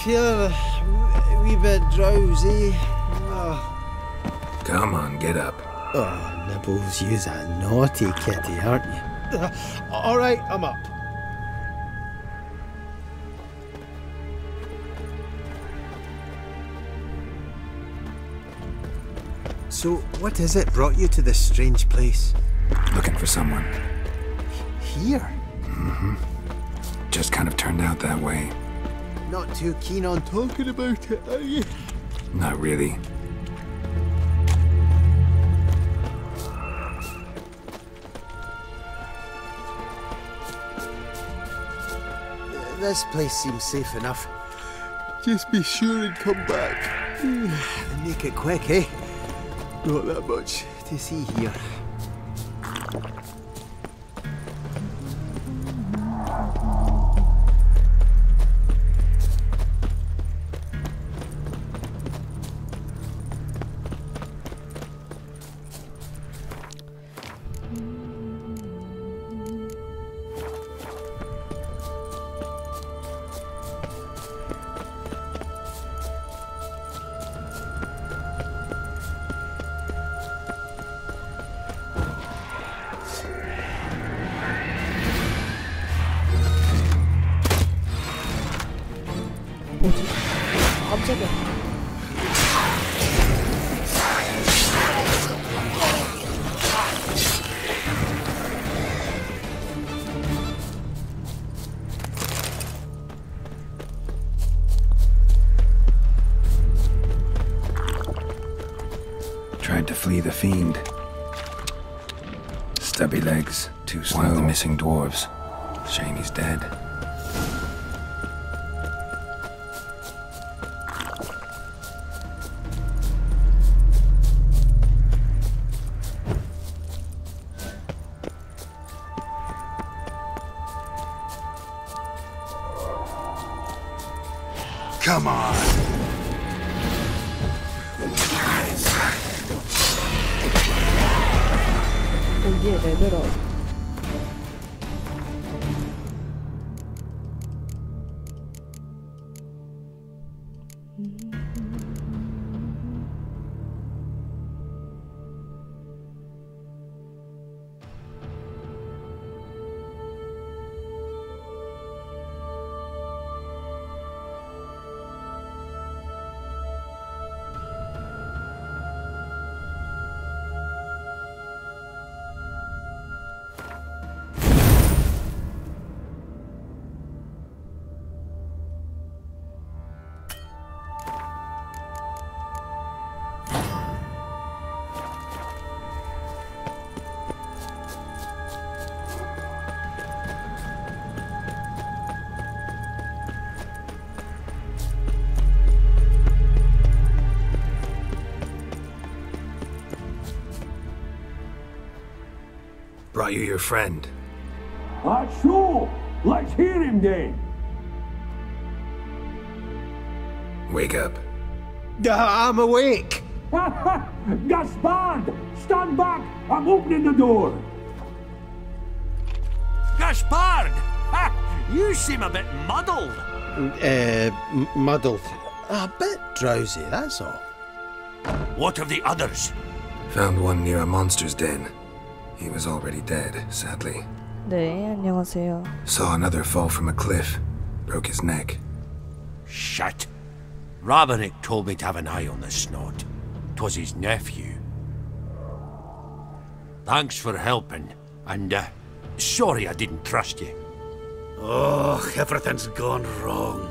Feel a wee bit drowsy. Oh. Come on, get up. Oh, Nibbles, you's a naughty kitty, aren't you? All right, I'm up. So, what is it brought you to this strange place? Looking for someone. Here? Mm-hmm. Just kind of turned out that way. Not too keen on talking about it, are you? Not really. This place seems safe enough. Just be sure and come back. And make it quick, eh? Not that much to see here. 뭐지? 깜짝이야. Tried to flee the fiend. Stubby legs, too slow. One of the missing dwarves. Shame he's dead. Come on! 여기에 레벨업. Brought you your friend. Sure. Let's hear him then. Wake up. I'm awake! Gaspard! Stand back! I'm opening the door! Gaspard! You seem a bit muddled. Muddled. A bit drowsy, that's all. What of the others? Found one near a monster's den. He was already dead, sadly. 네, 안녕하세요. Saw another fall from a cliff. Broke his neck. Shit. Rabinic told me to have an eye on the snot. 'Twas his nephew. Thanks for helping, and sorry I didn't trust you. Oh, everything's gone wrong.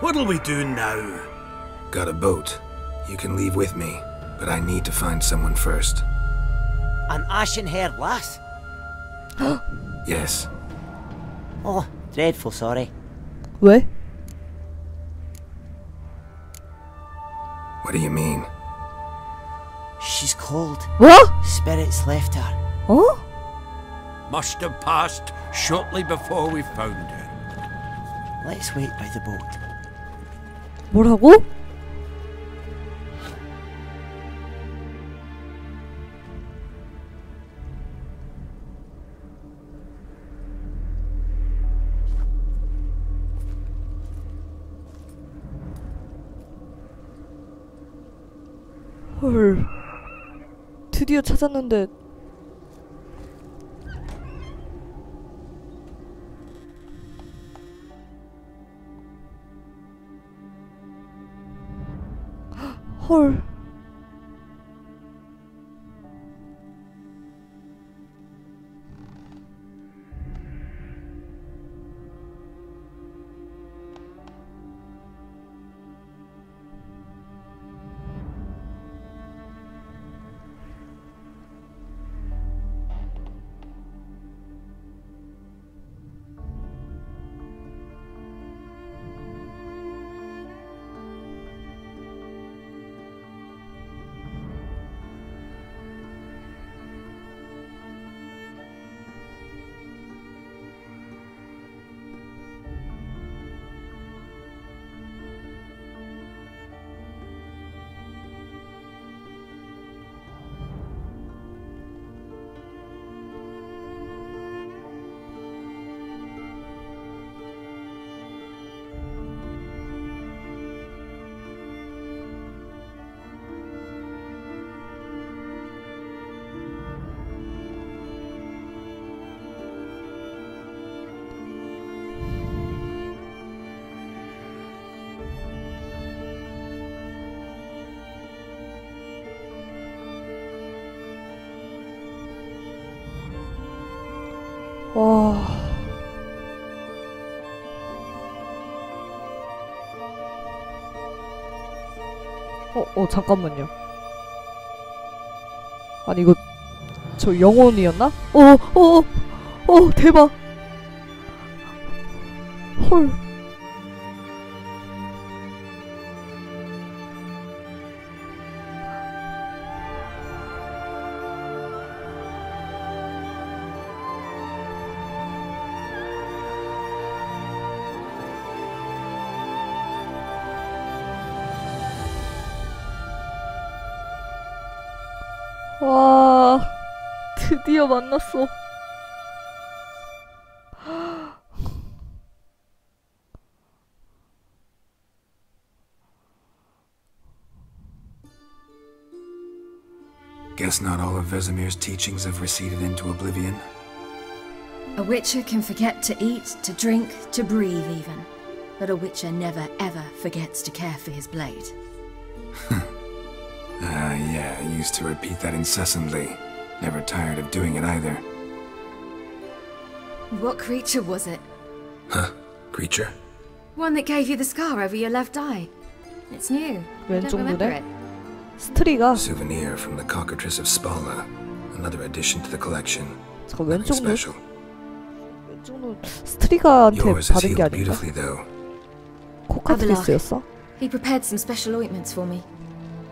What'll we do now? Got a boat. You can leave with me, but I need to find someone first. An ashen-haired lass? Yes. Oh, dreadful sorry. 왜? What do you mean? She's cold. 뭐? Spirits left her. 어? Must have passed shortly before we found her. Let's wait by the boat. 뭐라고? 헐. 드디어 찾았는데. 헐. 와. 잠깐만요. 아니 이거 저 영혼이었나? 대박. 헐. 와, 드디어 만났어. Guess not all of Vesemir's teachings have receded into oblivion. A witcher can forget to eat, to drink, to breathe even. But a witcher never ever forgets to care for his blade. Yeah, I used to repeat that incessantly. Never tired of doing it either. What creature was it? Huh? Creature? One that gave you the scar over your left eye. It's new. I don't remember it. 스트리가 Souvenir from the cockatrice of Spalna. Another addition to the collection. 잠깐 Nothing 왼쪽 눈? special. 왼쪽 눈 스트리가한테 Yours is 받은 게 healed 아닌가? beautifully, though. 코카트리스였어? He prepared some special ointments for me.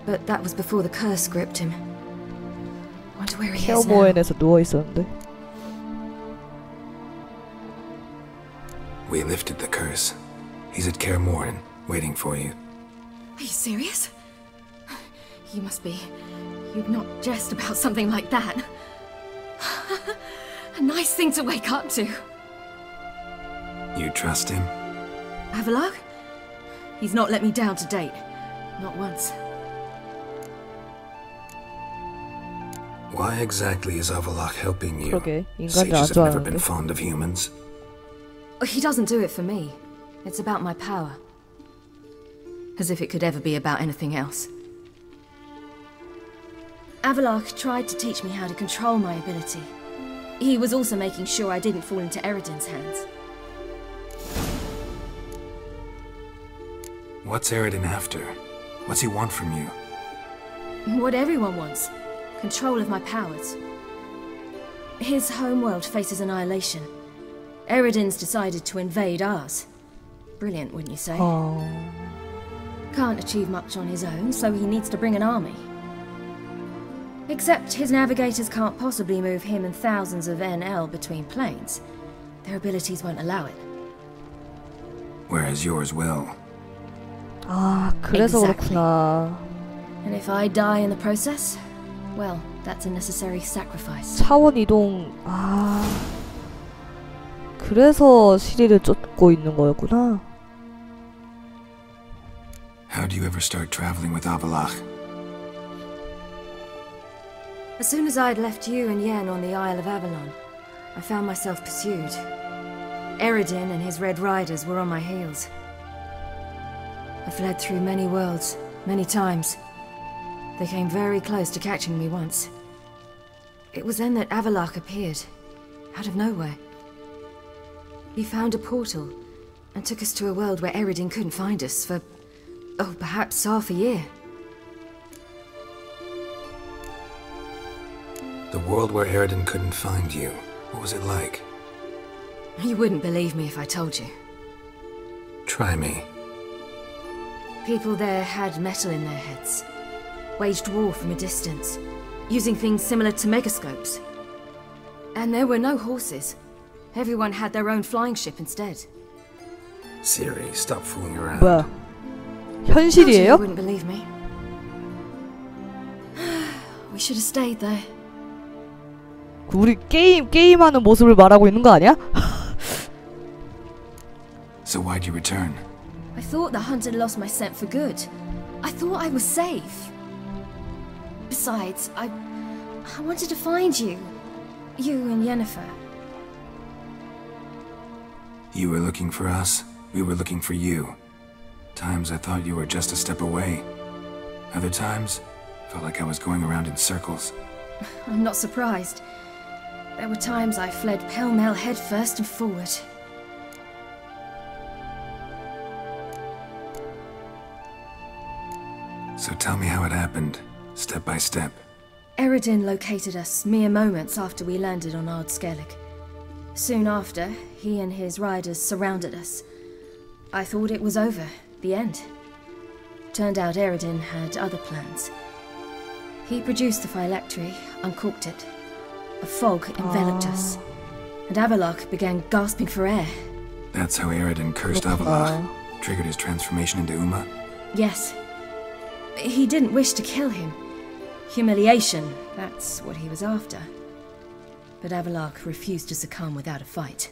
But that was before the curse gripped him. Wonder where he is now. 케어모엔에서 누워 있었는데. We lifted the curse. He's at Kaer Morhen, waiting for you. Are you serious? You must be. You'd not jest about something like that. A nice thing to wake up to. You trust him? Avalok? He's not let me down to date. Not once. Why exactly is Avalok helping you? 그러게, 인간들 안 Sages have never been 좋아하는데. fond of humans. He doesn't do it for me. It's about my power. As if it could ever be about anything else. Avalok tried to teach me how to control my ability. He was also making sure I didn't fall into Eridan's hands. What's Eridan after? What's he want from you? What everyone wants. Control of my powers. His homeworld faces annihilation. Eridan's decided to invade ours. Brilliant, wouldn't you say? Can't achieve much on his own, so he needs to bring an army. Except his navigators can't possibly move him and thousands of NL between planes. Their abilities won't allow it. Whereas yours will. 아, 그래서 Exactly. 그렇구나. And if I die in the process, well, that's a necessary sacrifice. 차원 이동. 아. 그래서 시리를 쫓고 있는 거였구나. How do you ever start traveling with Avalok? As soon as I'd left you and Yen on the Isle of Avalon, I found myself pursued. Eredin and his Red Riders were on my heels. I fled through many worlds, many times. They came very close to catching me once. It was then that Avalok appeared, out of nowhere. He found a portal and took us to a world where Eredin couldn't find us for, oh, perhaps half a year. The world where Eredin couldn't find you. What was it like? You wouldn't believe me if I told you. Try me. People there had metal in their heads, waged war from a distance, using things similar to megascopes. And there were no horses. Everyone had their own flying ship instead. Siri, stop fooling around. 뭐야? Told you 현실이에요? you wouldn't believe me. We should have stayed there. 우리 게임하는 모습을 말하고 있는 거 아니야? So why'd you return? I thought the hunt had lost my scent for good. I thought I was safe. Besides, I wanted to find you. You and Yennefer. You were looking for us. We were looking for you. Times I thought you were just a step away. Other times, felt like I was going around in circles. I'm not surprised. There were times I fled pell-mell head first and forward. So tell me how it happened, step by step. Eredin located us mere moments after we landed on Ard Skellig. Soon after, he and his riders surrounded us. I thought it was over, the end. Turned out Eredin had other plans. He produced the phylactery, uncorked it. A fog enveloped us, and Avalok began gasping for air. That's how Eredin cursed Avalok, triggered his transformation into Uma? Yes. He didn't wish to kill him. Humiliation, that's what he was after. But Avalok refused to succumb without a fight.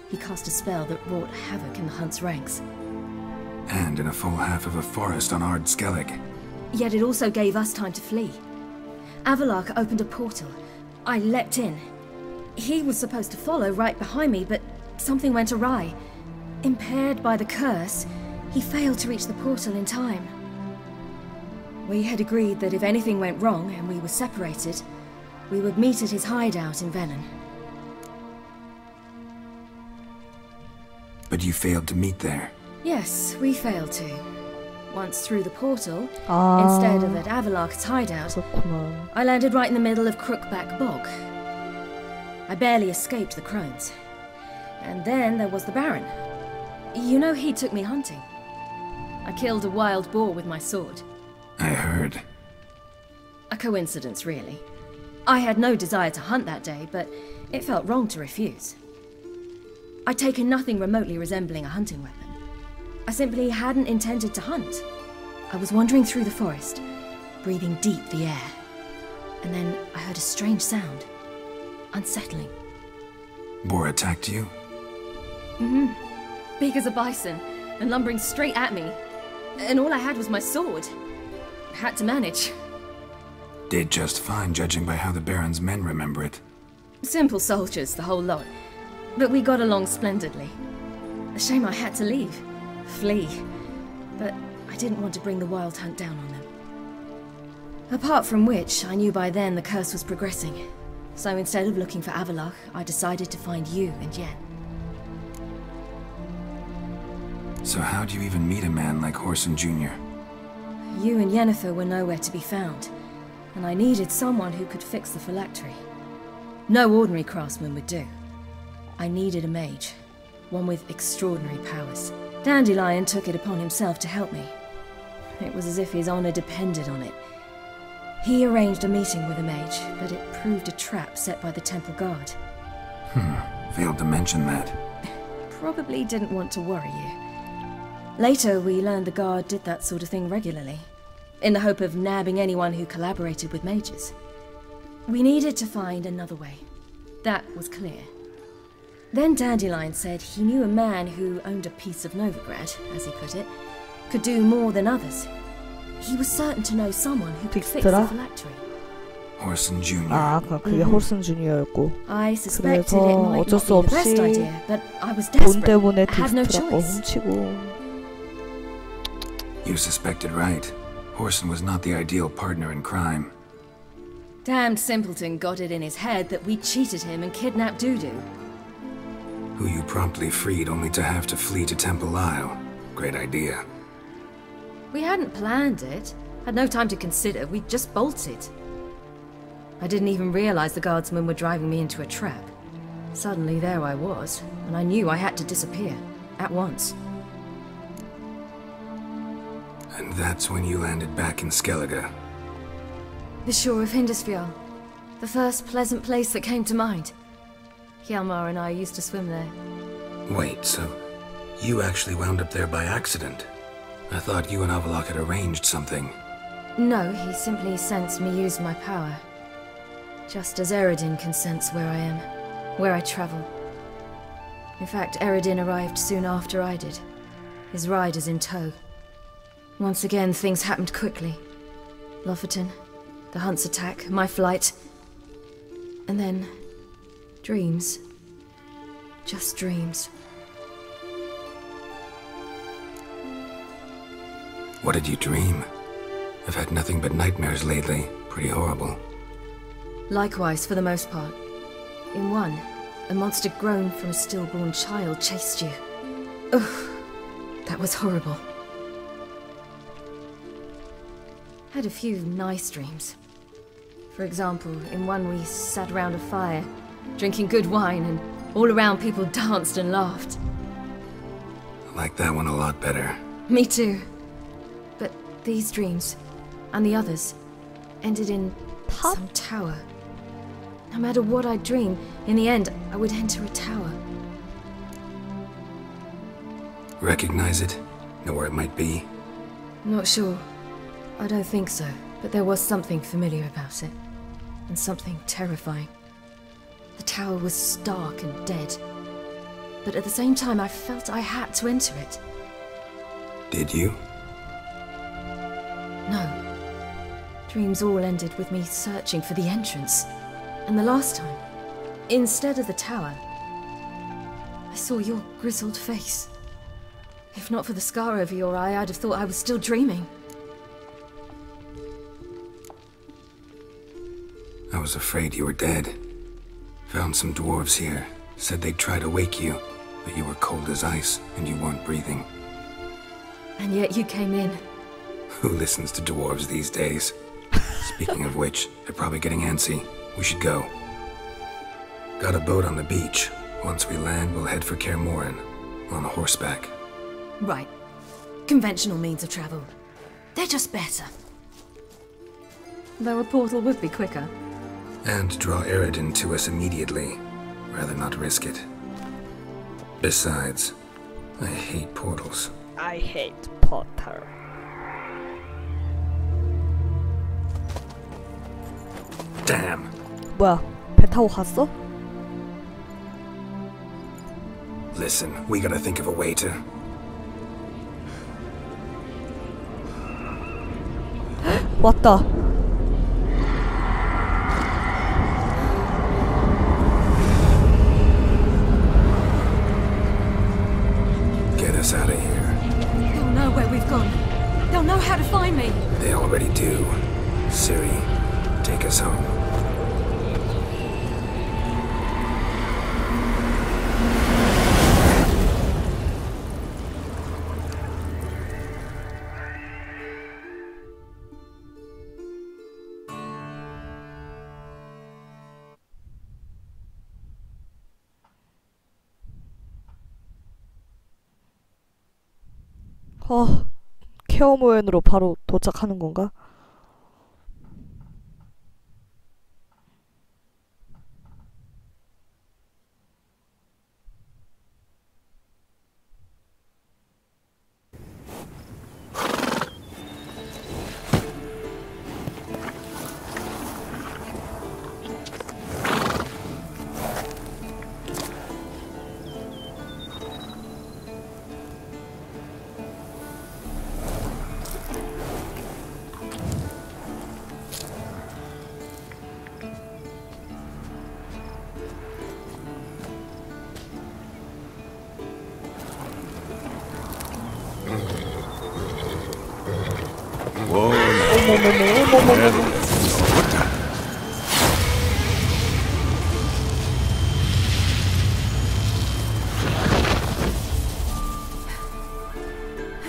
He cast a spell that wrought havoc in the hunt's ranks. And in a full half of a forest on Ard Skellig. Yet it also gave us time to flee. Avalok opened a portal. I leapt in. He was supposed to follow right behind me, but something went awry. Impaired by the curse, he failed to reach the portal in time. We had agreed that if anything went wrong and we were separated, we would meet at his hideout in Velen. But you failed to meet there. Yes, we failed to. Once through the portal, instead of at Avalok's hideout, 그렇구나. I landed right in the middle of Crookback Bog. I barely escaped the crones. And then there was the Baron. You know, he took me hunting. I killed a wild boar with my sword. I heard. A coincidence, really. I had no desire to hunt that day, but it felt wrong to refuse. I'd taken nothing remotely resembling a hunting weapon. I simply hadn't intended to hunt. I was wandering through the forest, breathing deep the air. And then I heard a strange sound. Unsettling. Boar attacked you? Mm-hmm. Big as a bison, and lumbering straight at me. And all I had was my sword. Had to manage. Did just fine, judging by how the Baron's men remember it. Simple soldiers, the whole lot. But we got along splendidly. A shame I had to leave. Flee. But I didn't want to bring the wild hunt down on them. Apart from which, I knew by then the curse was progressing. So instead of looking for Avalok, I decided to find you and Yen. So how'd you even meet a man like Horson Jr.? You and Yennefer were nowhere to be found, and I needed someone who could fix the phylactery. No ordinary craftsman would do. I needed a mage, one with extraordinary powers. Dandelion took it upon himself to help me. It was as if his honor depended on it. He arranged a meeting with a mage, but it proved a trap set by the temple guard. Failed to mention that. Probably didn't want to worry you. Later, we learned the guard did that sort of thing regularly, in the hope of nabbing anyone who collaborated with mages. We needed to find another way. That was clear. Then Dandelion said he knew a man who owned a piece of Novigrad, as he put it, could do more than others. He was certain to know someone who could fix the phylactery. Horson Jr. 아, 그게 홀슨 주니어였고. I suspected 그래서 it might 어쩔 not 수 be the best 없이 idea, but I was 돈 desperate. 때문에 I had no 디스트라 거 choice. 훔치고. You suspected right. Horson was not the ideal partner in crime. Damned simpleton got it in his head that we cheated him and kidnapped Dudu. Who you promptly freed only to have to flee to Temple Isle. Great idea. We hadn't planned it. Had no time to consider. We just bolted. I didn't even realize the guardsmen were driving me into a trap. Suddenly there I was, and I knew I had to disappear. At once. And that's when you landed back in Skellige. The shore of Hindisfjord. The first pleasant place that came to mind. Hjalmar and I used to swim there. Wait, so you actually wound up there by accident? I thought you and Avalok had arranged something. No, he simply sensed me use my power. Just as Eredin can sense where I am, where I travel. In fact, Eredin arrived soon after I did. His riders in tow. Once again, things happened quickly. Lofoten, the Hunt's attack, my flight. And then... dreams. Just dreams. What did you dream? I've had nothing but nightmares lately. Pretty horrible. Likewise, for the most part. In one, a monster grown from a stillborn child chased you. Ugh, that was horrible. Had a few nice dreams. For example, in one we sat around a fire, drinking good wine, and all around people danced and laughed. I like that one a lot better. Me too. But these dreams, and the others, ended in some tower. No matter what I dream, in the end, I would enter a tower. Recognize it? Know where it might be? Not sure. I don't think so, but there was something familiar about it. And something terrifying. The tower was stark and dead. But at the same time, I felt I had to enter it. Did you? No. Dreams all ended with me searching for the entrance. And the last time, instead of the tower, I saw your grizzled face. If not for the scar over your eye, I'd have thought I was still dreaming. I was afraid you were dead. Found some dwarves here. Said they'd try to wake you, but you were cold as ice and you weren't breathing. And yet you came in. Who listens to dwarves these days? Speaking of which, they're probably getting antsy. We should go. Got a boat on the beach. Once we land, we'll head for Kaer Morhen. On horseback. Right. Conventional means of travel. They're just better. Though a portal would be quicker. And draw Eredin to us immediately. Rather not risk it. Besides, I hate portals. I hate Potter. Damn. 뭐야? 배 타고 갔어? Listen, we gotta think of a way to... 왔다. Get us out of here. They'll know where we've gone. They'll know how to find me. They already do. Ciri, take us home. 케어모엔으로 바로 도착하는 건가?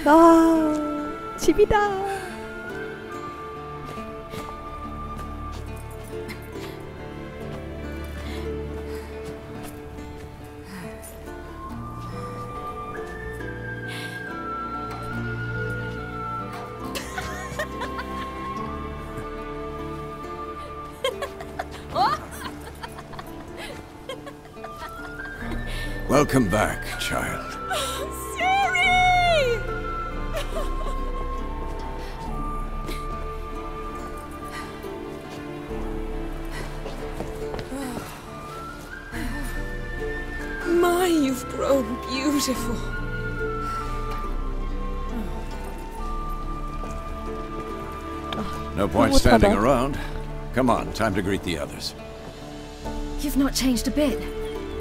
아, 집이다. Welcome back, child. My, you've grown beautiful. No point standing around. Come on, time to greet the others. You've not changed a bit.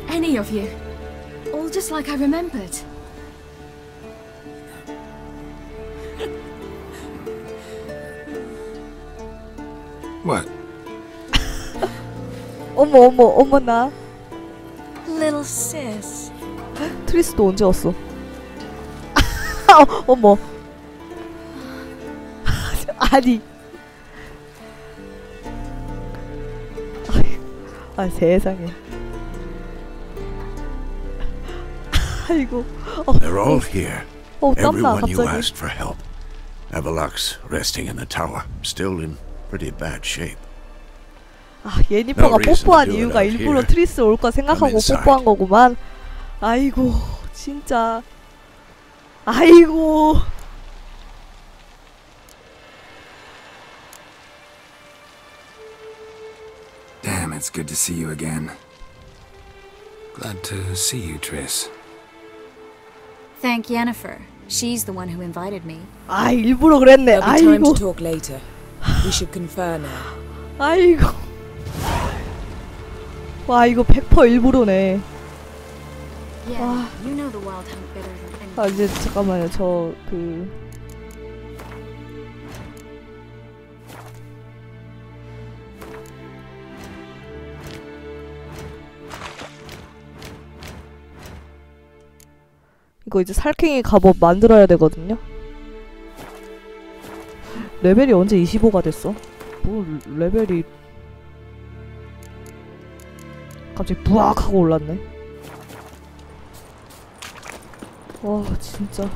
Any of you. All just like I remembered. What? 어머나. Little sis. 트리스도 언제 왔어? 어머. 아니. 아 세상에. 아이고. They're all here. 땀나 Everyone you 갑자기. asked for help. Avalok's resting in the tower, still in pretty bad shape. 아, 예니퍼가 뽀뽀한 이유가 일부러 트리스 올까 생각하고 뽀뽀한 거구만. 아이고, 진짜. 아이고. Damn, it's good to see you again. Glad to see you, Triss. Thank Yennefer. She's the one who invited me. 아, 일부러 그랬네. There'll be time 아이고. to talk later. We should confer now. 아이고. 와, 이거 100% 일부러네. Yeah, 와. you know the wild hunt better than anyone. 아, 이제 잠깐만요. 저 이거 이제 살쾡이 갑옷 만들어야 되거든요. 레벨이 언제 25가 됐어? 뭐 레벨이 갑자기 부악 하고 올랐네. 와 진짜.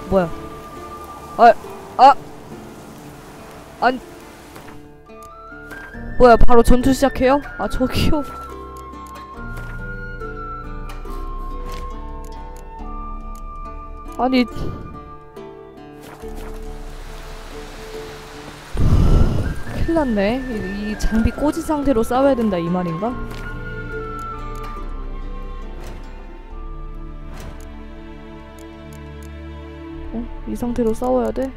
뭐야? 아니 뭐야 바로 전투 시작해요? 아 저기요. 아니 큰일났네. 이 장비 꽂은 상태로 싸워야 된다 이 말인가? 이 상태로 싸워야 돼?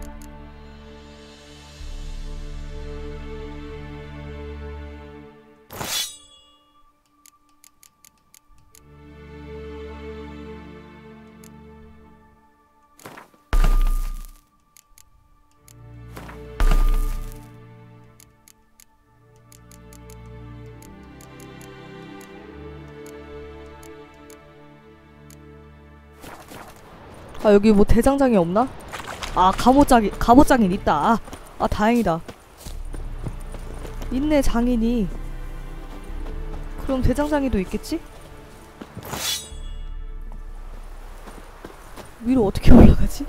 아 여기 뭐 대장장이 없나? 아 갑옷장인 있다. 아 다행이다. 있네 장인이. 그럼 대장장이도 있겠지? 위로 어떻게 올라가지?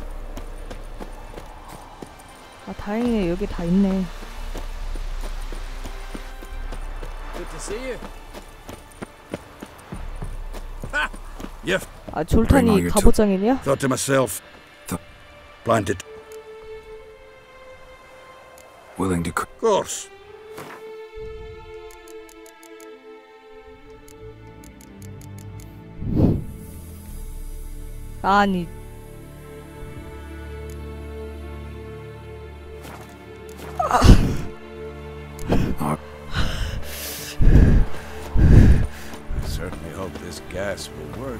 아 다행이네 여기 다 있네. Good to see you. 아 졸탄이 갑옷장인이야? Thought to myself, blinded. Willing to Of course. 아니 Certainly hope this gas will work.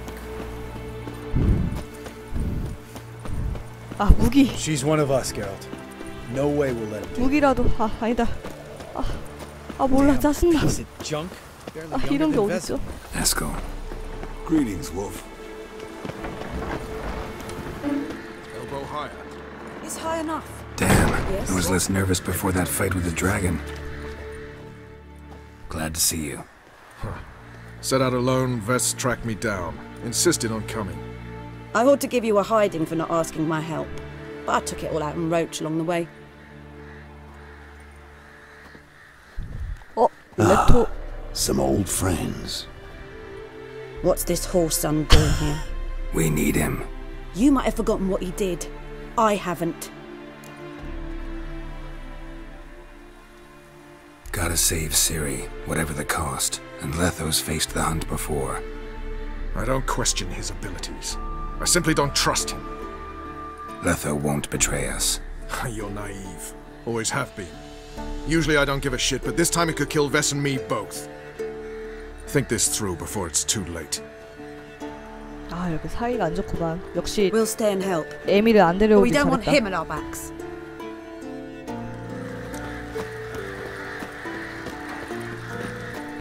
아 무기. She's one of us, Geralt. No way we'll let him. 무기라도 아니다. 아 몰라 짜증나. Junk. 아 이런 게 어딨어? Eskel. Greetings, Wolf. Elbow higher. It's high enough. Damn, I was less nervous before that fight with the dragon. Glad to see you. Set out alone, Vest tracked me down. Insisted on coming. I ought to give you a hiding for not asking my help, but I took it all out in Roach along the way. Ah, some old friends. What's this horse son doing here? We need him. You might have forgotten what he did. I haven't. Gotta save Ciri, whatever the cost, and Letho's faced the hunt before. I don't question his abilities. I simply don't trust him. Letho won't betray us. You're naive. Always have been. Usually I don't give a shit, but this time it could kill Vess and me both. Think this through before it's too late. 아 이렇게 사이가 안 좋구만. 역시 We'll stay and help. 에미를 안 데려오기 We don't want 잘했다. him at our backs.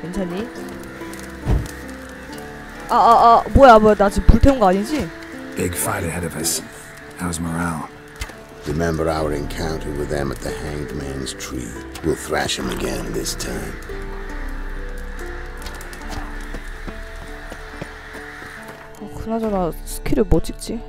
괜찮니? 뭐야 나 지금 불태운 거 아니지? Big fight ahead of us. How's morale? Remember our encounter with them at the Hanged Man's Tree. We'll thrash him again this time. 그나저나 스킬을 뭐 찍지?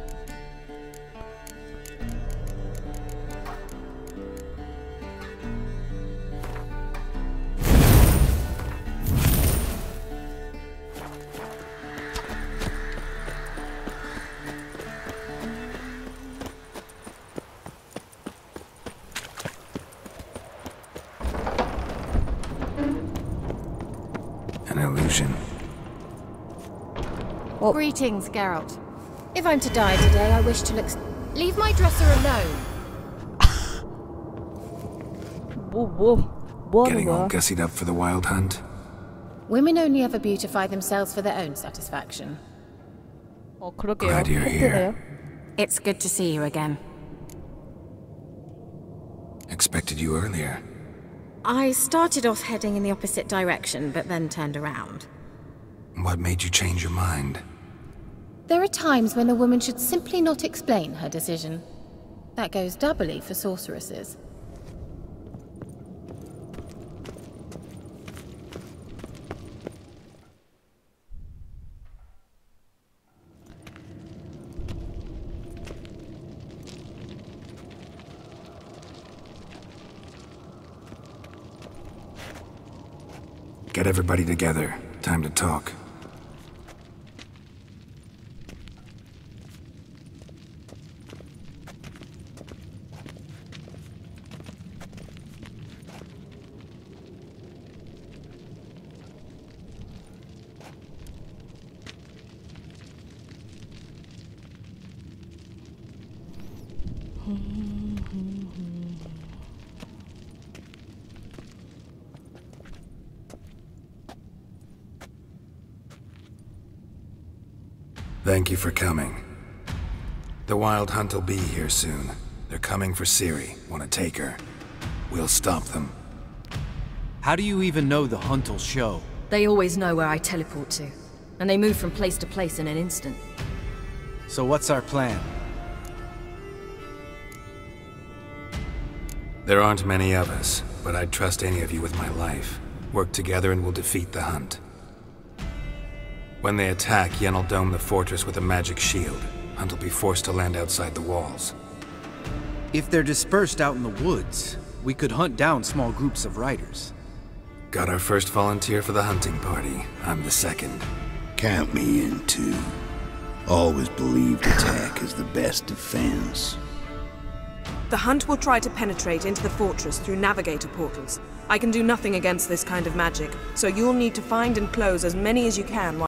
An illusion. Greetings, Geralt. If I'm to die today, I wish to look... Leave my dresser alone. 뭐 하는 Getting all 거야? gussied up for the wild hunt? Women only ever beautify themselves for their own satisfaction. 그러게요. Glad you're here. It's good to see you again. Expected you earlier. I started off heading in the opposite direction, but then turned around. What made you change your mind? There are times when a woman should simply not explain her decision. That goes doubly for sorceresses. Get everybody together. Time to talk. Thank you for coming. The Wild Hunt will be here soon. They're coming for Ciri. Want to take her? We'll stop them. How do you even know the hunt will show? They always know where I teleport to, and they move from place to place in an instant. So what's our plan? There aren't many of us, but I'd trust any of you with my life. Work together and we'll defeat the hunt. When they attack, Yen will dome the fortress with a magic shield. Hunt will be forced to land outside the walls. If they're dispersed out in the woods, we could hunt down small groups of riders. Got our first volunteer for the hunting party. I'm the second. Count me in too. Always believed attack is the best defense. The hunt will try to penetrate into the fortress through navigator portals. I can do nothing against this kind of magic, so you'll need to find and close as many as you can while